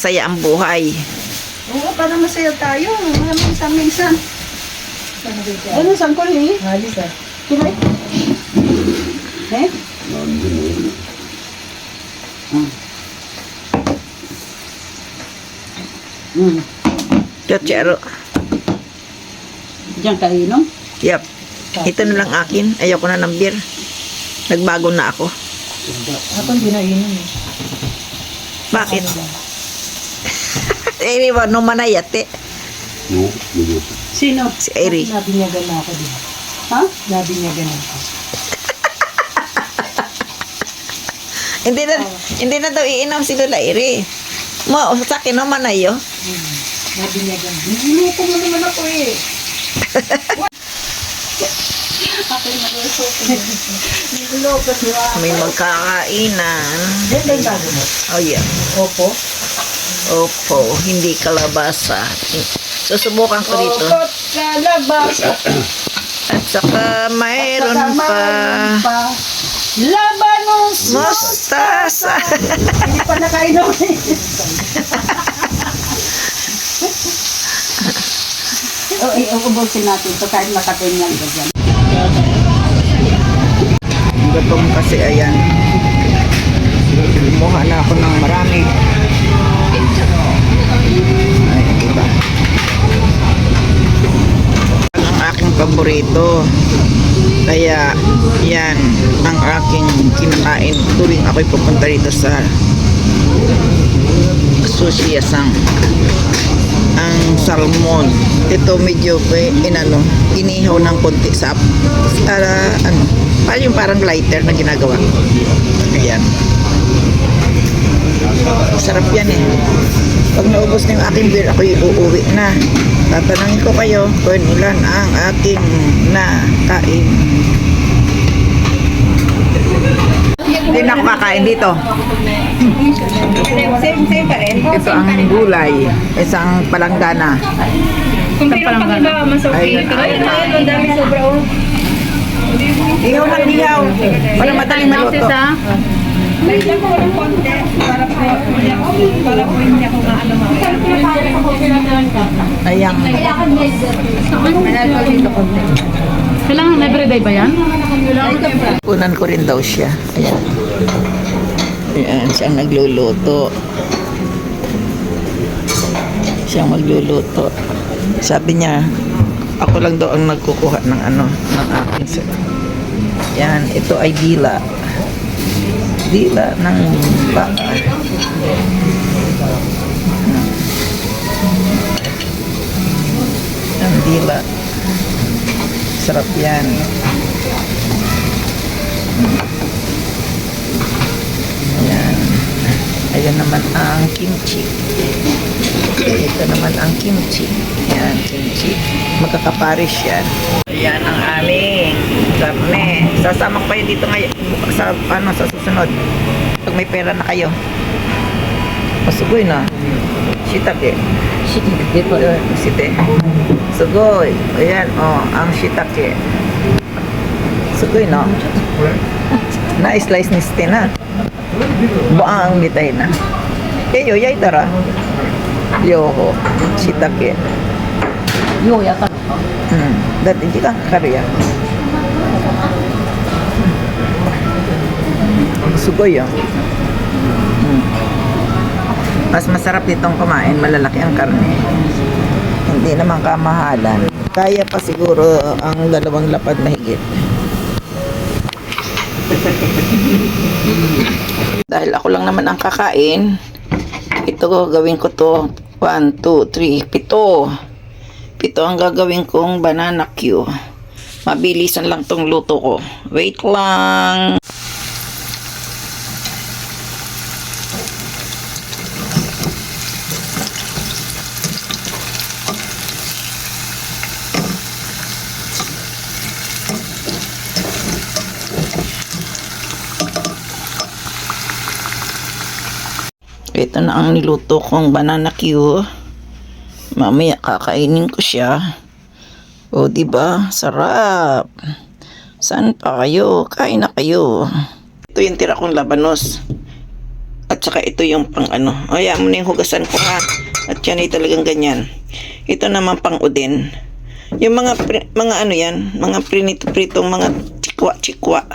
masaya ang buhay. Oo, para masaya tayo. Minsan-minsan. Ano, saan ko rin? Halis ah. Kinay? Eh? Chochero. Diyan ka inom? Yep. Ito na lang akin. Ayoko na ng beer. Nagbago na ako. Ako hindi na inom eh. Bakit? Eh, ba, no manayate. Sino? Si Airy. Nabinyagan na ako din. Ha? Nabinyagan na ako. Hindi na daw iinom si Lola Airy. Mo, sa akin no manayo. Nabinyagan. Niluto mo naman ako eh. Ako yung nag-uusok. Niluto siya. May magkakainan. Yan ba yung bago mo? Oh yeah. Opo. Opo, hindi kalabasa. Susubukan ko dito. Opot kalabasa. At saka mayroon pa Labanos mustasa. Hindi pa nakainom eh. Ubusin natin ito kahit makatingan ka dyan. Gutom kasi ayan. Kumuha na ako ng marami. Ay, diba? Ang aking paborito. Kaya, yan ang aking kinakain tuwing ako'y pupunta rito sa sushi yasang. Ang salmon. Ito medyo inihaw ng konti sa parang lighter na ginagawa. Ayan. Sarap yan eh. Pag naubos na yung aking beer, ako'y uuwi na. Tatanungin ko kayo kung ilan ang aking nakain. Hindi na ako kakain dito. Same pa rin. Ito ang gulay. Isang palanggana. Kung pinang pag-iba, mas okay. Pero ang dami sobra oh. Ihaw ng ihaw. Para madaling maluto. Lagyan ko ng konti para po hindi ako maano Ayan. Kailangan everyday ba yan? Kunan ko rin daw siya. Ayan. Ayan, siyang nagluluto. Siyang magluluto. Sabi niya, ako lang daw ang nagkukuha ng ng aking set. Yan, ito ay dila. Dila ng baka. Ang dila. Sarap yan. Ayan. Ayan naman ang kimchi. Ito naman ang kimchi. Ayan, kimchi. Magkakaparis yan. Ayan ang aming karne. Sasama ko kayo dito ngayon sa susunod. Pag may pera na kayo. Masugoy na. Shiitake. Shiitake po. Site. Sugoy. Ayan, ang shiitake. Sugoy na. Na-slice ni site na. Buang bitay na. Eyo, yay tara. Yoho. Shiitake. Yo, yata. Dati hindi ka karya. Sugoy yun. Mas masarap ditong kumain, malalaki ang karne. Hindi naman kamahalan. Kaya pa siguro ang 2 lapad mahigit. Dahil ako lang naman ang kakain, ito gagawin ko to 1, 2, 3, 7. 7 ang gagawin kong banana Q. Mabilisan lang tong luto ko. Wait lang. Ito na ang niluto kong banana Q. Mamaya kakainin ko siya. O diba? Sarap. Saan pa kayo? Kain na kayo. Ito yung tira kong labanos. At saka ito yung pang ano. Hayaan mo na yung hugasan ko ha. At yan ay talagang ganyan. Ito naman pang udin. Yung mga ano yan, mga pritong mga chikwa.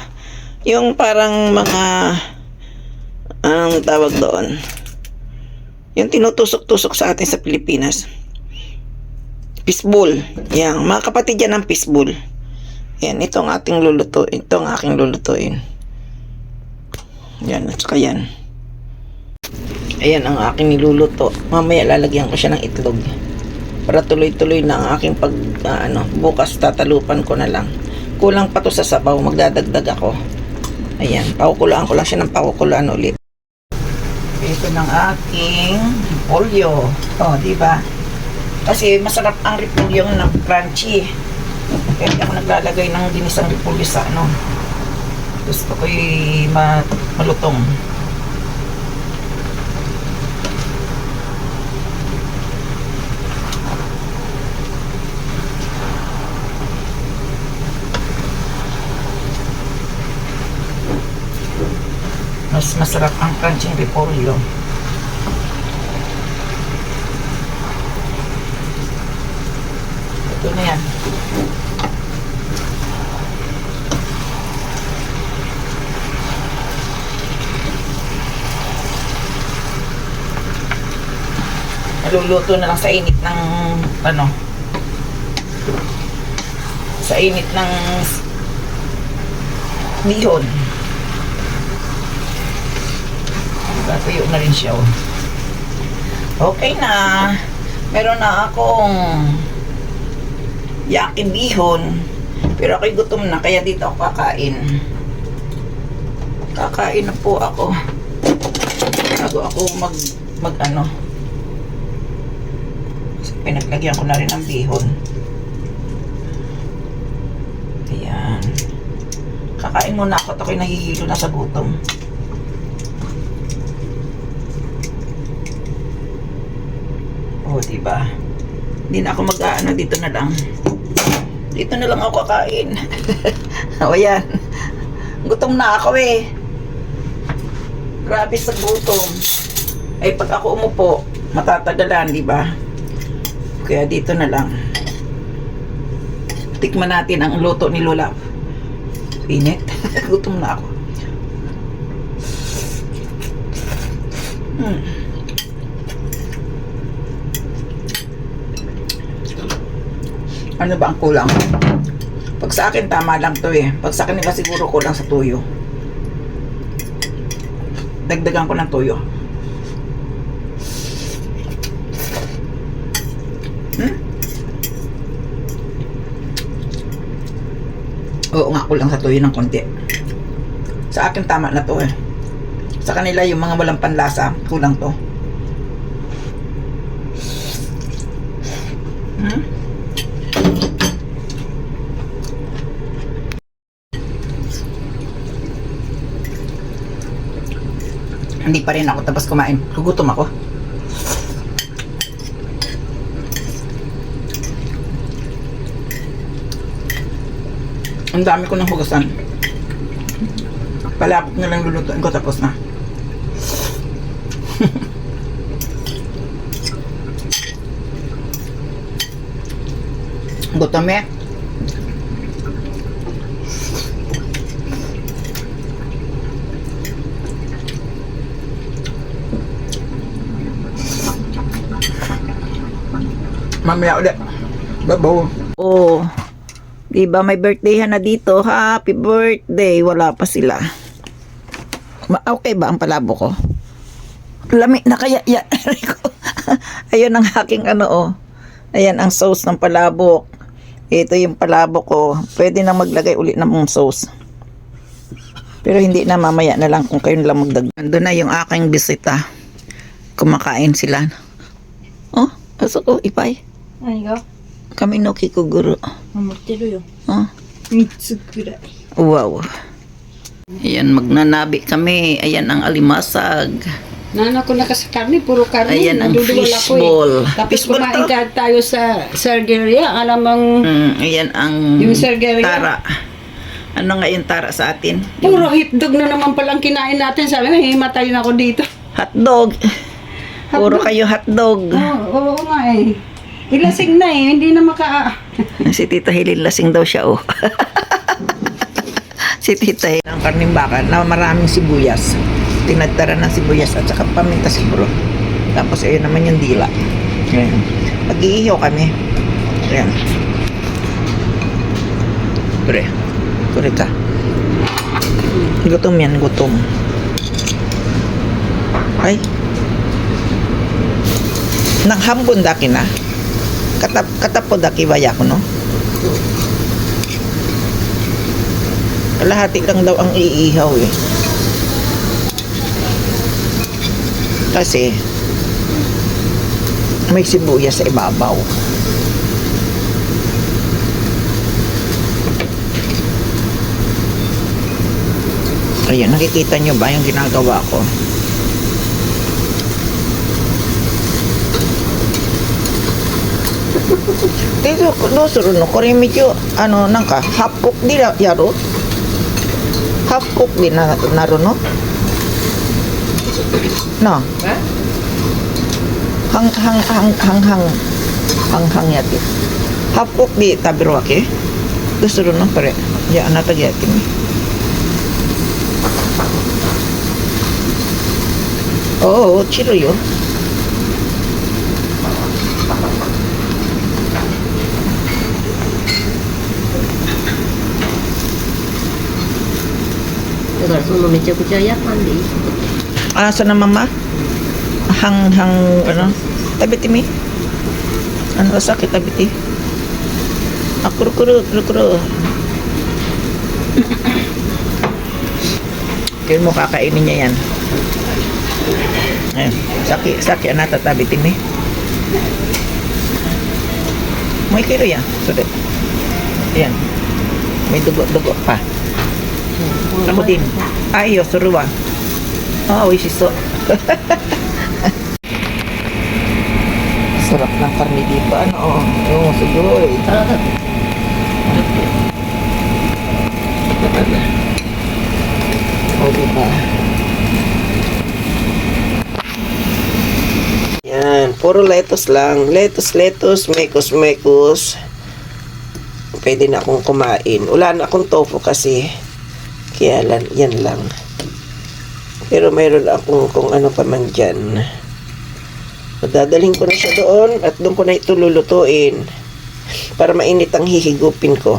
Yung parang mga ang tawag doon. Yung tinutusok-tusok sa atin sa Pilipinas. Fishball. Yan, mga kapatid yan ng fishball. Yan, ito ang ating lulutuin. Ito ang aking lulutuin. Yan, at saka yan. Ayan ang aking niluluto. Mamaya lalagyan ko siya ng itlog. Para tuloy-tuloy na ang aking bukas tatalupan ko na lang. Kulang pa to sa sabaw, magdadagdag ako. Ayan, pakukulaan ko lang siya ng pakukulaan ulit. Ito ng aking repolyo. Oh, di ba? Kasi masarap ang repolyo ng crunchy. Kaya ako naglalagay ng ginisang repolyo sa ano. Gusto ko malutong. Mas masarap ang crunchy repolyo. Ito na yan. Maluluto na lang sa init ng sa init ng bihon. Tuyo na rin siya. Okay na. Meron na akong yaki bihon. Pero ako'y gutom na, kaya dito ako kakain. Kakain na po ako. Bago ako mag ano. Kasi pinaglagyan ko na rin ng bihon. Ayan. Kakain muna ako at ako'y nahihilo na sa gutom. O, diba? Hindi na ako mag-aano, dito na lang. Dito na lang ako kakain. O, yan. Gutom na ako eh. Grabe sa gutom. Ay, pag ako umupo, matatagalan, diba? Kaya dito na lang. Tikman natin ang luto ni Lola. Init. Gutom na ako. Ano ba ang kulang? Pag sa akin, tama lang to eh. Pag sa kanila siguro kulang sa tuyo. Dagdagan ko ng tuyo. Oo nga, kulang sa tuyo ng konti. Sa akin, tama na to eh. Sa kanila, yung mga walang panlasa, kulang to. Hindi pa rin ako tapos kumain. Gugutom ako. Ang dami ko ng hugasan. Palapok na lang lulutuin ko tapos na. Gutom eh. Mamaya ulit. Babaw. Oh. Diba may birthday na dito? Happy birthday. Wala pa sila. Okay ba ang palabo ko? Lami na kaya yan. Ayun ang aking Ayan ang sauce ng palabok. Ito yung palabok ko. Pwede na maglagay ulit ng sauce. Pero hindi na, mamaya na lang kung kayo lang magdagdag. Ando na yung aking bisita. Kumakain sila. Oh, aso ko, ipay. Ano Kami no kikuguro. Mamutiro yun. Oh. Mitsukurai. Wow. Ayan, magnanabi kami. Ayan ang alimasag. Nana ko na kasi karne, puro karne. Ayan ang Naduduwal ako fishball. Tapos Fishball kumain to? ka tayo sa Sergeria. Alamang Ayan ang yung Sergeria. tara. Ano nga yung tara sa atin? Puro hotdog na naman palang kinain natin. Sabi na, himatay na ako dito. Hotdog. Puro kayo hotdog. Oo nga eh. Ilasing na eh, hindi na Si Tita Hilin lasing daw siya, oh. Si Tita Hilin. Ang karning baka na maraming sibuyas. Tinagtara ng sibuyas at saka paminta siguro. Tapos ayun naman yung dila. Ayan. Mag-iihaw kami. Ayan. Pre. Kurita. Gutom yan, gutom. Ay. Naghambon daki na. Katapo daki baya ko, no? Kalahati lang daw ang iihaw eh. Kasi may sibuyas sa ibabaw. Ayan, nakikita nyo ba yung ginagawa ko? Dito, dosuro no, kore medyo, nangka, half cook di yaro? Half cook di naro, no? No? Hang yati. Half cook di tabiro wake? Dosuro no, kore. Ya, anata yati mi. Oh, chiro yo. Asa na mama? Hang, tabiti mi? Ano sakit tabiti? Kuro. Kaya mo kakainin niya yan. Ayan, saki anata tabiti mi? May kilo yan. Sulit. Ayan. May dugo pa. Ako din. Ay, suruwa. Ah, oishiso. Sarap ng karne dito. Ano? Oo, sugoi. O, diba? Yan. Puro lettuce lang. Lettuce. Mekos. Pwede na akong kumain. Wala na akong tofu kasi. Kaya yan lang. Pero mayroon akong kung ano pa man dyan. Dadalhin ko na siya doon at doon ko na ito lulutuin para mainit ang hihigupin ko.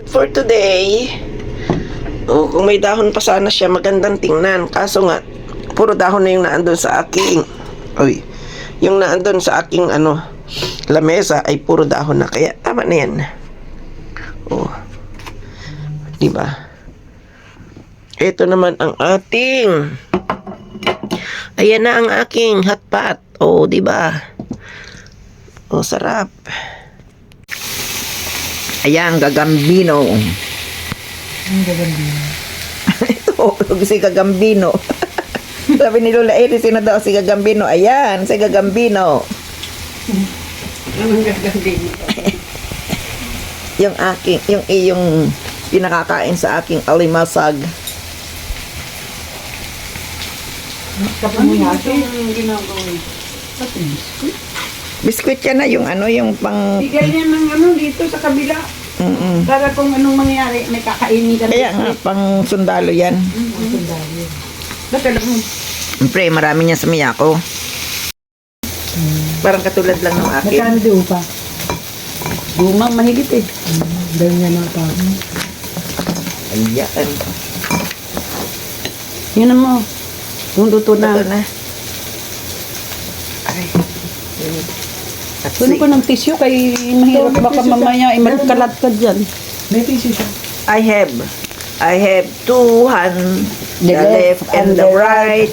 For today, kung may dahon pa sana siya, magandang tingnan. Kaso nga, puro dahon na yung naandun sa aking yung naandun sa aking lamesa ay puro dahon na. Kaya tama na yan. Diba? Ito naman ang ating. Ayan na ang aking hot pot. Diba? Sarap. Ayan, gagambino. Ang gagambino. Ito, si gagambino. Sabi ni Lola Eri, sino daw si gagambino? Ayan, si gagambino. Anong gagambino? Yung aking, yung pinakakain sa aking alimasag. Ano yung ginagawa? Biskuit yan na yung yung pang. Bigay niya ng dito sa kabila. Para kung anong mangyari, may kakainin ka. Kaya nga, pang sundalo yan. Sundalo. Ba't alam mo? Siyempre, marami niya sa Miyako. Parang katulad lang ng akin. Magkano di upa? Gumang mahigit eh. Dahil niya mga tao. Ayan. Yun mo. Kung luto na. Ito na. Ay. At Kunin ko ng tissue kay mahirap baka mamaya ay magkalat ka dyan. May tissue siya. I have two hands, the left and the right,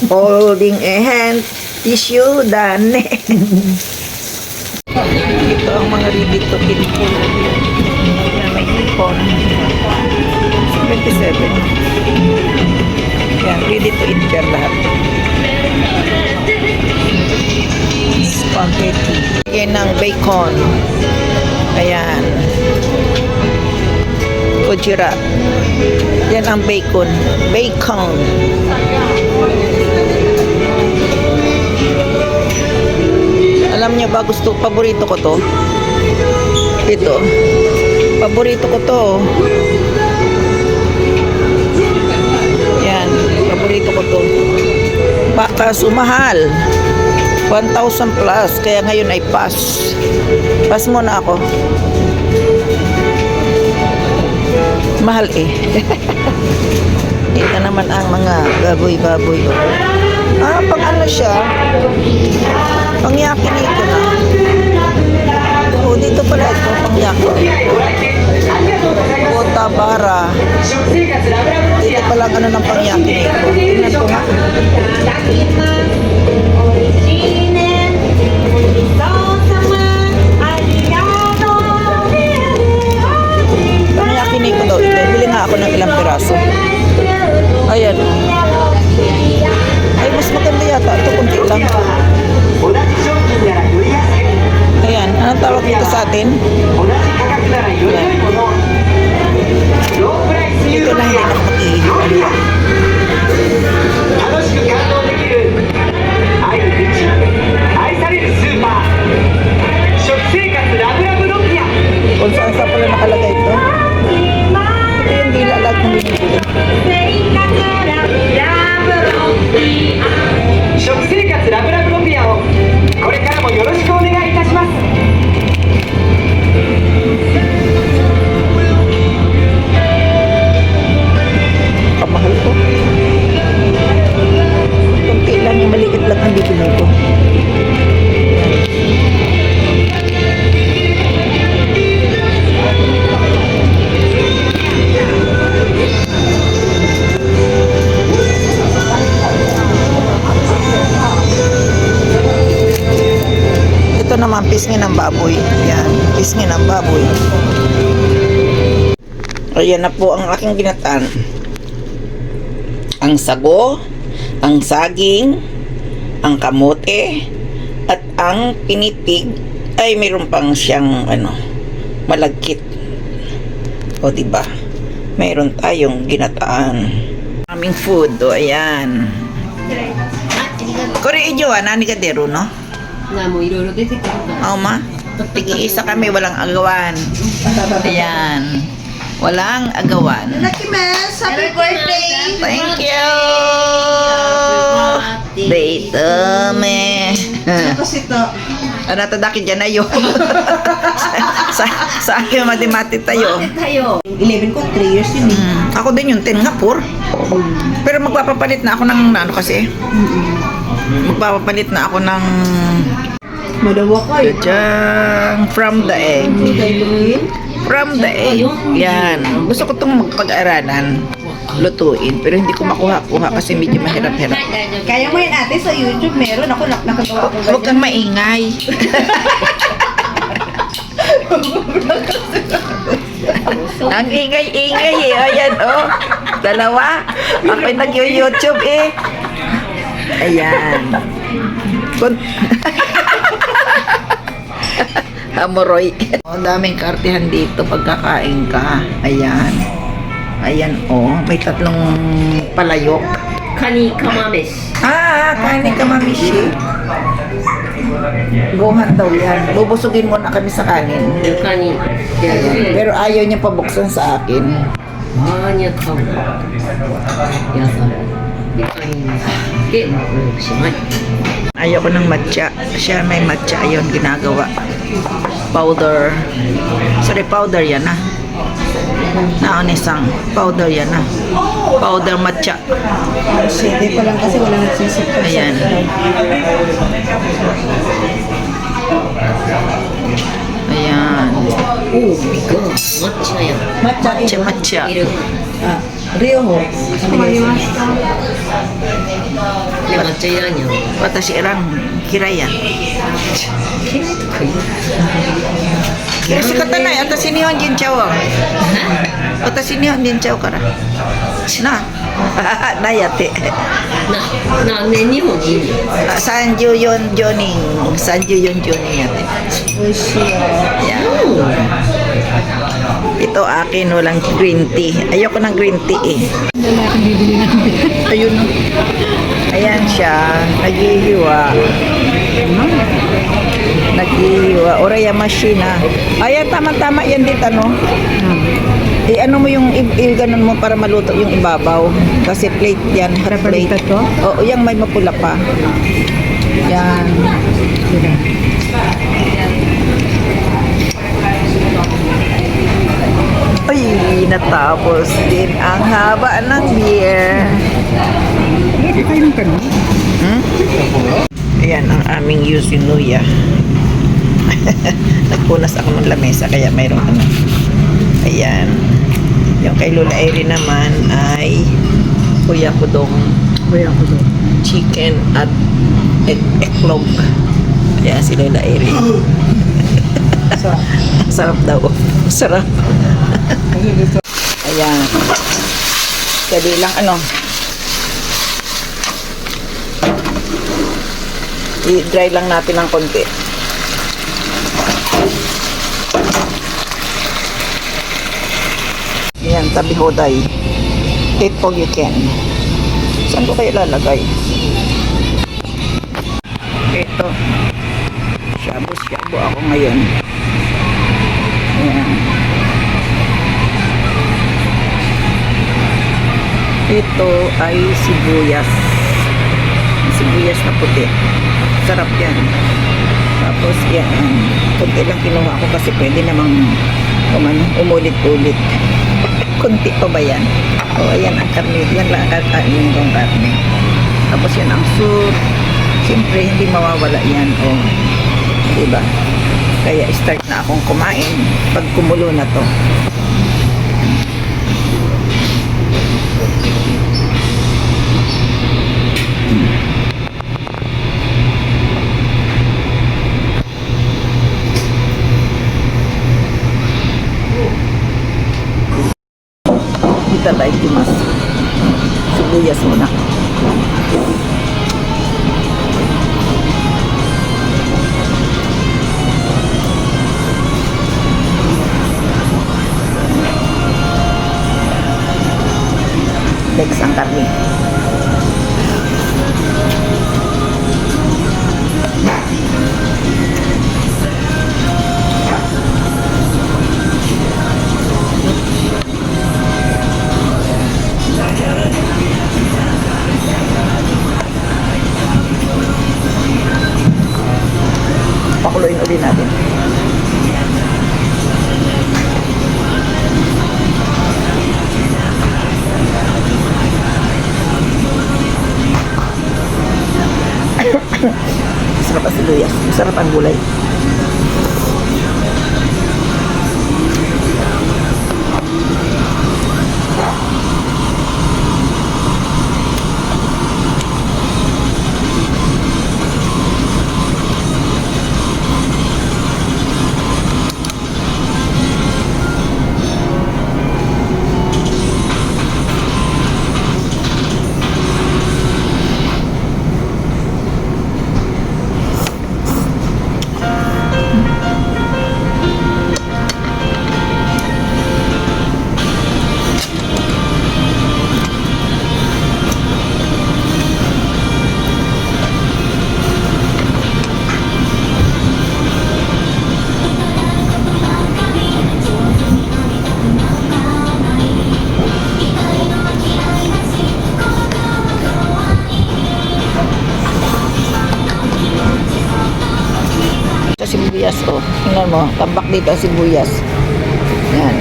holding a hand, tissue, done. Ito ang mga ready to eat food na may hipon. 27. Yan, ready to eat yan lahat. Spaghetti. Yan ang bacon. Ayan. Kujira. Yan ang bacon. Bacon. Alam niyo ba, paborito ko to. Ito. Paborito ko to. Yan, paborito ko to. Kaso mahal. 1,000 plus. Kaya ngayon ay pass. Pass muna ako. Mahal eh. Ito naman ang mga baboy-baboy. Pang ano siya? Pang yakiniko na. Dito pala ito, pang yakiniko. Tabara. Dito pala ano ng pang yakiniko. Tingnan ko nga. Pang yakiniko daw ito. Bili nga ako ng ilang piraso. Ayan. Ay, mas maganda yata. Ito, kunti lang. Ayan. Anong tawag dito sa atin? Ayan. Ito na hindi na makikita. Kung saan sa pala nakalagay ito? Ito yung dilalag kung binibili. 食生活ラブラブロピアをこれからもよろしくお願いいたします。 Kamahal ko. Kunti lang yung maliit lang ang bibili ko. Ito naman pisngi ng baboy. Yan, pisngi ng baboy. Ayan na po ang aking ginataan. Ang sago, ang saging, ang kamote, at ang pinitig ay mayroon pang siyang malagkit. O diba? Mayroon tayong ginataan. Aming food, ayan. Kore ijo nani ka dero, no? もういろいろ出てくるから。 Ma, tig-isa kami, walang agawan. Ayan. Walang agawan. Lucky Mess, happy birthday! Thank you! Dito, me. Tapos ito. Ano tadaki dyan na yun? sa akin matematik tayo. tayo. 11 ko, 3 years yun eh. Ako din yung 10 nga, pur. Pero magpapapalit na ako ng ano kasi. Magpapapalit na ako ng Madawa ka eh. Jajang, from the egg. From the egg. Yan. Gusto ko itong magpag-aralan. Lutuin. Pero hindi ko makuha-kuha kasi medyo mahirap-hirap. Kaya mo yan ate sa YouTube, meron ako nakagawa ko Huwag kang maingay. Ang ingay-ingay eh. Ayan, oh. Dalawa. Ako'y nag-YouTube eh. Ayan. Amoroy. Ang daming kartihan dito pagkakain ka. Ayan. Ayan, oh. May tatlong palayok. カニカマ飯。 Kanin ka, mamishi. Gohan daw yan. Bubusugin mo na kami sa kanin. カニ。 Pero ayaw niya pabuksan sa akin. バーニャタウン。野菜。で、カニ飯。で、おしまい。 Ayaw ko ng matcha. Siya may matcha. Ayun, ginagawa. Powder. Sorry, powder yan ah. Naonisang. Powder yan ah. Powder matcha. Hindi pa lang kasi wala nagsisip. Ayan. Ayan.おお、ビッグ。抹茶やん。 Matcha, matcha. いる。 Rio ho. で、抹茶いらんやん。 Watashi erang hiraya. 嫌いとか言う。 Kasi katanay, atasin niyo ang jinchaw. Atasin niyo ang jinchaw kara. Na. Nayate. 何年日本にいるの Sanju yon joning. Sanju yon joning yate. Yan. Ito akin, walang green tea. Ayoko ng green tea eh. Ayun. Ayan siya. Naghihiwa. Yamashina. Ayan, tama-tama yan dit, ano? I-ano mo yung, i-ganon mo para maluto yung ibabaw. Kasi plate yan, hot plate. Palipat ko? Oo, yung may mapula pa. Yan. Ay, natapos din ang haba ng beer. Hindi kayo ka no? Ayan ang aming Yusinuya. Nagpunas ako ng lamesa kaya mayroong ano. Ayan. Yung kay Lola Eri naman ay kuya kudong Kuya ko doon. chicken at eklog. Ayan si Lola Eri. Sarap daw. Sarap. Ayan. Kadi lang ano. I-dry lang natin ng konti. Ayan, tabi hoday. Eat all you can. Saan ko kayo lalagay? Ito. Shabu-shabu ako ngayon. Ayan. Ito ay sibuyas. Sibuyas na puti. Sarap yan. Tapos yan. Kunti lang kinuha ko kasi pwede namang umulit-ulit. Kunti pa ba yan? O ayan ang karne. Yan lang ang kakainin kong karne. Tapos yan ang soup. Siyempre hindi mawawala yan. O, diba? Kaya start na akong kumain pag kumulo na to. Itadakimasu. Sibuyas muna. Legs ang karne. Pakuluin ulit natin. Sarap ang sibuyas. Sarap ang gulay. Sibuyas, oh. Tingnan mo, tambak dito ang sibuyas. Yan.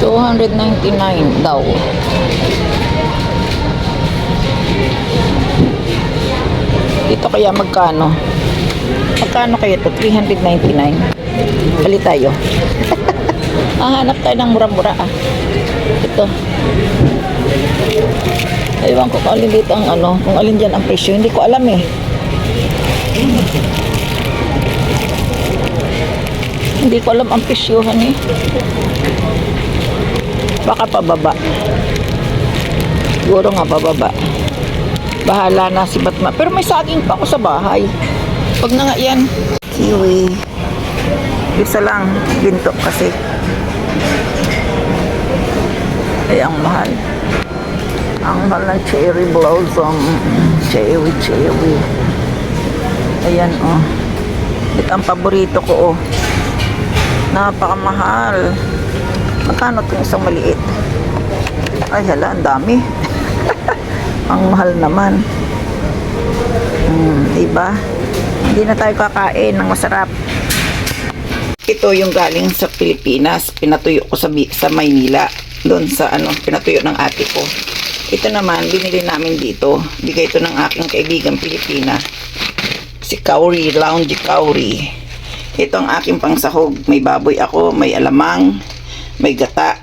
$299 daw. Dito kaya magkano? Magkano kaya ito? $399. Bali tayo. Hanap tayo ng mura-mura ah. Ito. Ewan ko kung alin dito ang ano, kung alin dyan ang presyo. Hindi ko alam eh. Hindi ko alam ang presyohan eh. Baka pababa. Siguro nga pababa. Bahala na si Batman. Pero may saging pa ako sa bahay. Pag na nga yan. Kiwi. Isa lang. Ginto kasi. Ay, ang mahal. Ang mahal ng cherry blossom. Cherry, cherry. Ayan, oh. Ito ang paborito ko, oh. Napakamahal. Magkano itong isang maliit? Ay, hala, ang dami. Ang mahal naman. Diba? Hindi na tayo kakain ng masarap. Ito yung galing sa Pilipinas. Pinatuyo ko sa Maynila. Doon sa pinatuyo ng ate ko. Ito naman, binili namin dito. Bigay ito ng aking kaibigan Pilipina. Si Kauri, Lounge Kauri. Ito ang aking pangsahog. May baboy ako, may alamang, may gata,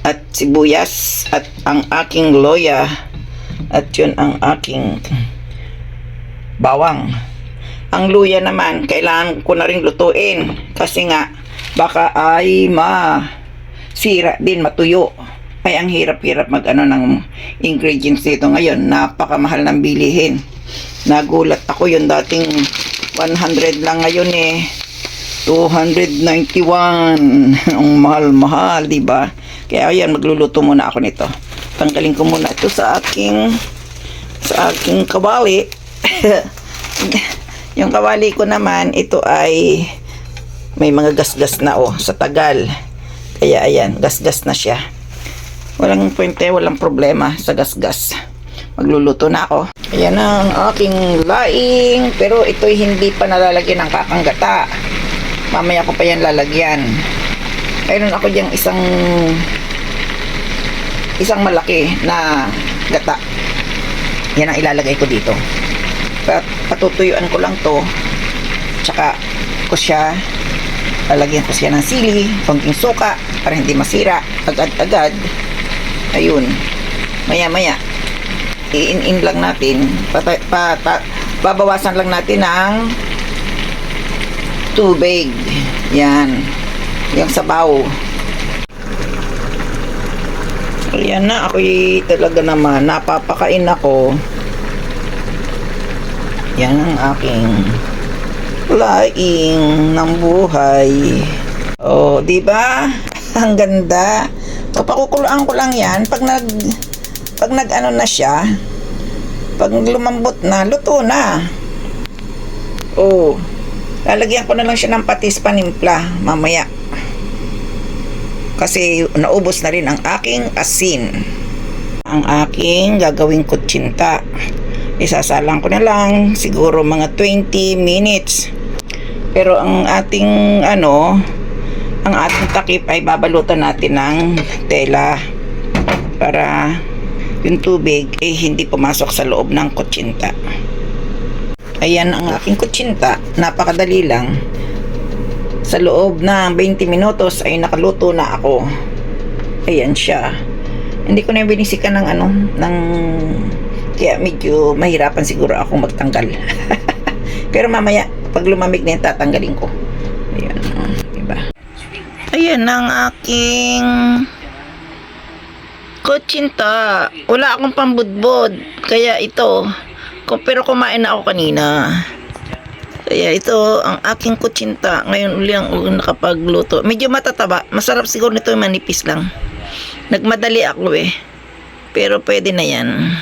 at sibuyas, at ang aking loya, at yun ang aking bawang. Ang luya naman, kailangan ko na rin lutuin kasi nga, baka ay masira din, matuyo. Ay, ang hirap-hirap ng ingredients dito ngayon. Napakamahal ng bilihin. Nagulat ako, yung dating 100 lang ngayon 291. Ang mahal-mahal, diba? Kaya ayan, magluluto muna ako nito. Tanggalin ko muna ito sa aking kawali. Yung kawali ko naman, ito ay may mga gasgas na sa tagal. Kaya ayan, gasgas na siya. Walang puwente, walang problema sa gasgas. Magluluto na ako. Ayan ang aking laing. Pero ito'y hindi pa nalalagyan ng kakanggata. Mamaya ko pa yan lalagyan. Mayroon ako diyang isang malaki na gata. Yan ang ilalagay ko dito. Patutuyuan ko lang to. Tsaka ko siya, lalagyan ko siya ng sili, konting suka para hindi masira agad-agad. Ayun, maya-maya i-in lang natin, babawasan lang natin ng tubig. Yan, yung sabaw. Ayan na, ako'y talaga naman napapakain ako. Yan ang aking laing ng buhay. Oh, di ba? Ang ganda. Papakukuluan ko lang yan. Pag na siya, pag lumambot na, luto na. Oh, lalagyan ko na lang siya ng patis panimpla mamaya. Kasi naubos na rin ang aking asin. Ang aking gagawing kutsinta. Isasalang ko na lang siguro mga 20 minutes. Pero ang ating ang ating takip ay babalutan natin ng tela para yung tubig ay hindi pumasok sa loob ng kutsinta. Ayan ang aking kutsinta. Napakadali lang. Sa loob ng 20 minutos ay nakaluto na ako. Ayan siya. Hindi ko na binisikan ng kaya medyo mahirapan siguro akong magtanggal. Pero mamaya pag lumamig na yan, tatanggalin ko. Ayan, diba? Ayan ang aking kutsinta. Wala akong pambudbod. Kaya ito. Pero kumain na ako kanina. Kaya ito ang aking kutsinta. Ngayon uli ang nakapagluto. Medyo matataba. Masarap siguro nito, manipis lang. Nagmadali ako Pero pwede na yan.